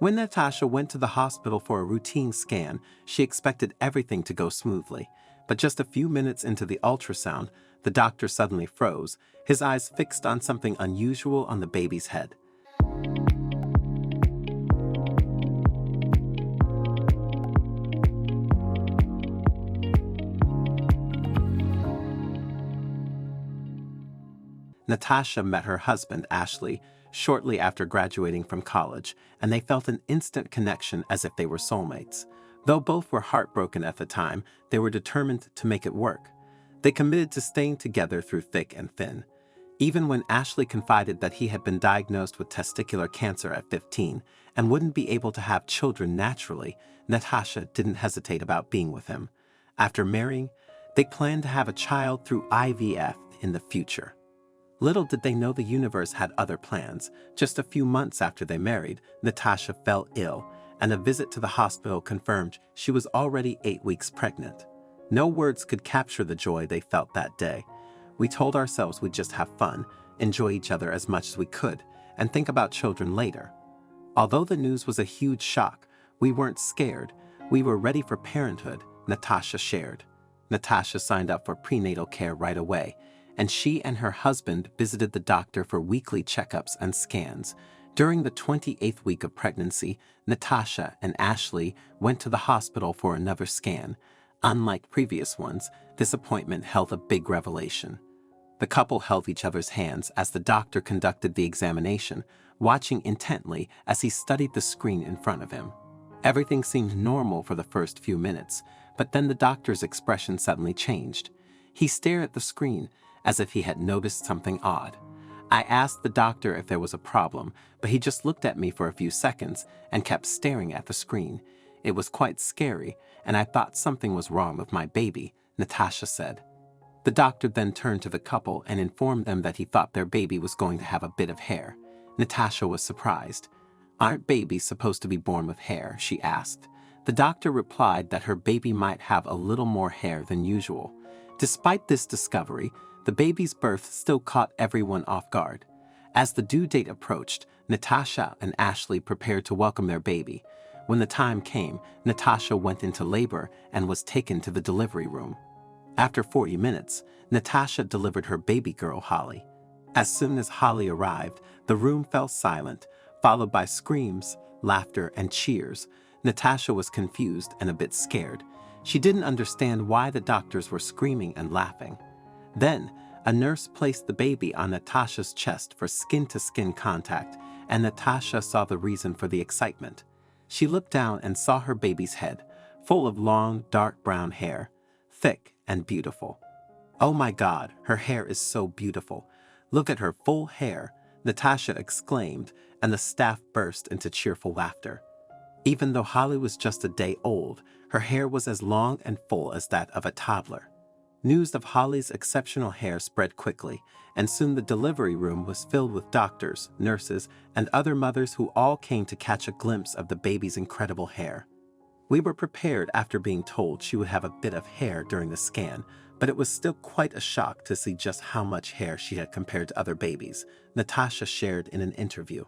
When Natasha went to the hospital for a routine scan, she expected everything to go smoothly. But just a few minutes into the ultrasound, the doctor suddenly froze, his eyes fixed on something unusual on the baby's head. Natasha met her husband, Ashley, shortly after graduating from college, and they felt an instant connection as if they were soulmates. Though both were heartbroken at the time, they were determined to make it work. They committed to staying together through thick and thin. Even when Ashley confided that he had been diagnosed with testicular cancer at 15 and wouldn't be able to have children naturally, Natasha didn't hesitate about being with him. After marrying, they planned to have a child through IVF in the future. Little did they know the universe had other plans. Just a few months after they married, Natasha fell ill, and a visit to the hospital confirmed she was already 8 weeks pregnant. No words could capture the joy they felt that day. We told ourselves we'd just have fun, enjoy each other as much as we could, and think about children later. Although the news was a huge shock, we weren't scared. We were ready for parenthood, Natasha shared. Natasha signed up for prenatal care right away, and she and her husband visited the doctor for weekly checkups and scans. During the 28th week of pregnancy, Natasha and Ashley went to the hospital for another scan. Unlike previous ones, this appointment held a big revelation. The couple held each other's hands as the doctor conducted the examination, watching intently as he studied the screen in front of him. Everything seemed normal for the first few minutes, but then the doctor's expression suddenly changed. He stared at the screen as if he had noticed something odd. I asked the doctor if there was a problem, but he just looked at me for a few seconds and kept staring at the screen. It was quite scary, and I thought something was wrong with my baby, Natasha said. The doctor then turned to the couple and informed them that he thought their baby was going to have a bit of hair. Natasha was surprised. "Aren't babies supposed to be born with hair?" she asked. The doctor replied that her baby might have a little more hair than usual. Despite this discovery, the baby's birth still caught everyone off guard. As the due date approached, Natasha and Ashley prepared to welcome their baby. When the time came, Natasha went into labor and was taken to the delivery room. After 40 minutes, Natasha delivered her baby girl, Holly. As soon as Holly arrived, the room fell silent, followed by screams, laughter, and cheers. Natasha was confused and a bit scared. She didn't understand why the doctors were screaming and laughing. Then, a nurse placed the baby on Natasha's chest for skin-to-skin contact, and Natasha saw the reason for the excitement. She looked down and saw her baby's head, full of long, dark brown hair, thick and beautiful. "Oh my God, her hair is so beautiful. Look at her full hair," Natasha exclaimed, and the staff burst into cheerful laughter. Even though Holly was just a day old, her hair was as long and full as that of a toddler. News of Holly's exceptional hair spread quickly, and soon the delivery room was filled with doctors, nurses, and other mothers who all came to catch a glimpse of the baby's incredible hair. We were prepared after being told she would have a bit of hair during the scan, but it was still quite a shock to see just how much hair she had compared to other babies, Natasha shared in an interview.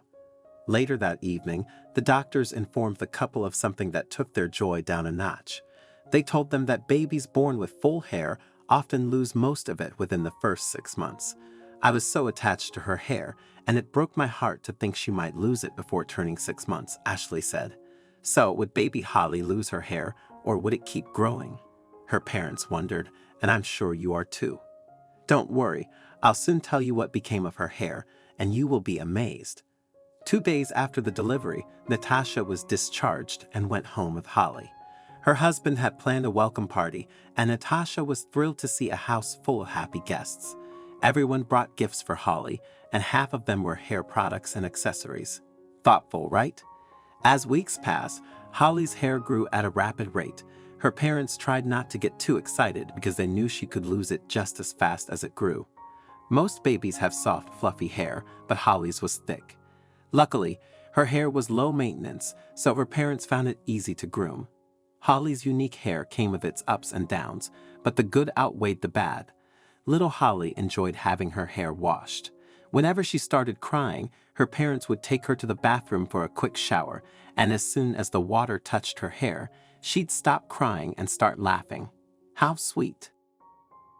Later that evening, the doctors informed the couple of something that took their joy down a notch. They told them that babies born with full hair often lose most of it within the first 6 months. I was so attached to her hair, and it broke my heart to think she might lose it before turning 6 months, Ashley said. So, would baby Holly lose her hair, or would it keep growing? Her parents wondered, and I'm sure you are too. Don't worry, I'll soon tell you what became of her hair, and you will be amazed. 2 days after the delivery, Natasha was discharged and went home with Holly. Her husband had planned a welcome party, and Natasha was thrilled to see a house full of happy guests. Everyone brought gifts for Holly, and half of them were hair products and accessories. Thoughtful, right? As weeks passed, Holly's hair grew at a rapid rate. Her parents tried not to get too excited because they knew she could lose it just as fast as it grew. Most babies have soft, fluffy hair, but Holly's was thick. Luckily, her hair was low maintenance, so her parents found it easy to groom. Holly's unique hair came with its ups and downs, but the good outweighed the bad. Little Holly enjoyed having her hair washed. Whenever she started crying, Her parents would take her to the bathroom for a quick shower, and as soon as the water touched her hair, she'd stop crying and start laughing. How sweet.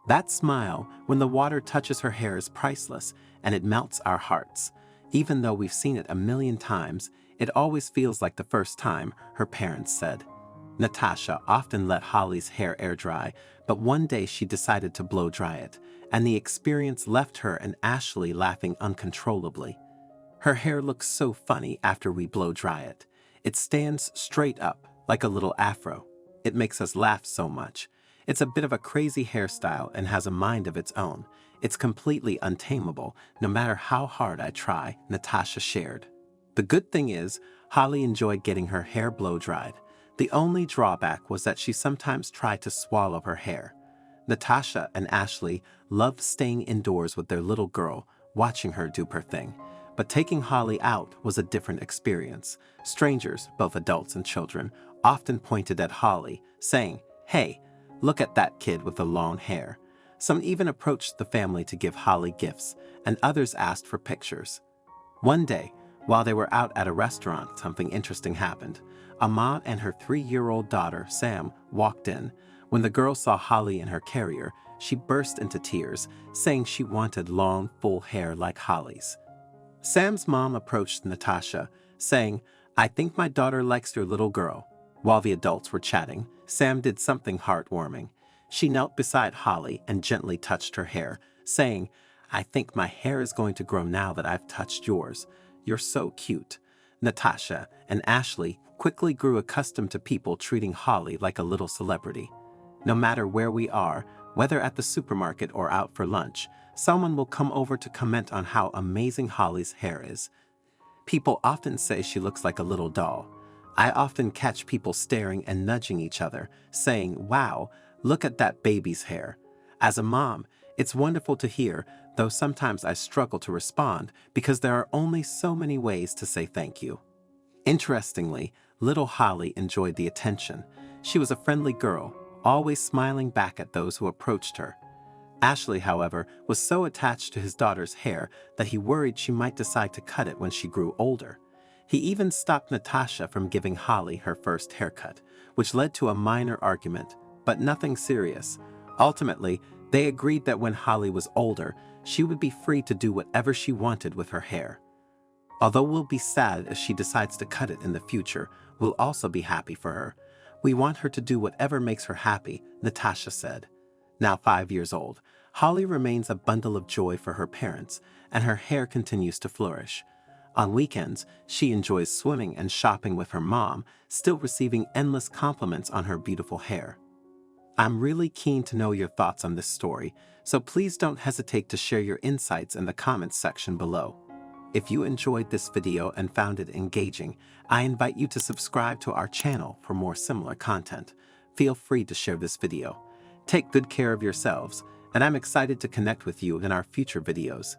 That smile when the water touches her hair is priceless, and it melts our hearts. Even though we've seen it a million times, it always feels like the first time, her parents said. Natasha often let Holly's hair air dry, but one day she decided to blow dry it, and the experience left her and Ashley laughing uncontrollably. Her hair looks so funny after we blow dry it. It stands straight up, like a little afro. It makes us laugh so much. It's a bit of a crazy hairstyle and has a mind of its own. It's completely untamable, no matter how hard I try, Natasha shared. The good thing is, Holly enjoyed getting her hair blow dried. The only drawback was that she sometimes tried to swallow her hair. Natasha and Ashley loved staying indoors with their little girl, watching her do her thing. But taking Holly out was a different experience. Strangers, both adults and children, often pointed at Holly, saying, "Hey, look at that kid with the long hair." Some even approached the family to give Holly gifts, and others asked for pictures. One day, while they were out at a restaurant, something interesting happened. A mom and her 3-year-old daughter, Sam, walked in. When the girl saw Holly in her carrier, she burst into tears, saying she wanted long, full hair like Holly's. Sam's mom approached Natasha, saying, "I think my daughter likes your little girl." While the adults were chatting, Sam did something heartwarming. She knelt beside Holly and gently touched her hair, saying, "I think my hair is going to grow now that I've touched yours. You're so cute." Natasha and Ashley quickly grew accustomed to people treating Holly like a little celebrity. No matter where we are, whether at the supermarket or out for lunch, someone will come over to comment on how amazing Holly's hair is. People often say she looks like a little doll. I often catch people staring and nudging each other, saying, "Wow, look at that baby's hair." As a mom, it's wonderful to hear, though sometimes I struggle to respond because there are only so many ways to say thank you. Interestingly, little Holly enjoyed the attention. She was a friendly girl, always smiling back at those who approached her. Ashley, however, was so attached to his daughter's hair that he worried she might decide to cut it when she grew older. He even stopped Natasha from giving Holly her first haircut, which led to a minor argument, but nothing serious. Ultimately, they agreed that when Holly was older, she would be free to do whatever she wanted with her hair. Although we'll be sad if she decides to cut it in the future, we'll also be happy for her. We want her to do whatever makes her happy, Natasha said. Now 5 years old, Holly remains a bundle of joy for her parents, and her hair continues to flourish. On weekends, she enjoys swimming and shopping with her mom, still receiving endless compliments on her beautiful hair. I'm really keen to know your thoughts on this story, so please don't hesitate to share your insights in the comments section below. If you enjoyed this video and found it engaging, I invite you to subscribe to our channel for more similar content. Feel free to share this video. Take good care of yourselves, and I'm excited to connect with you in our future videos.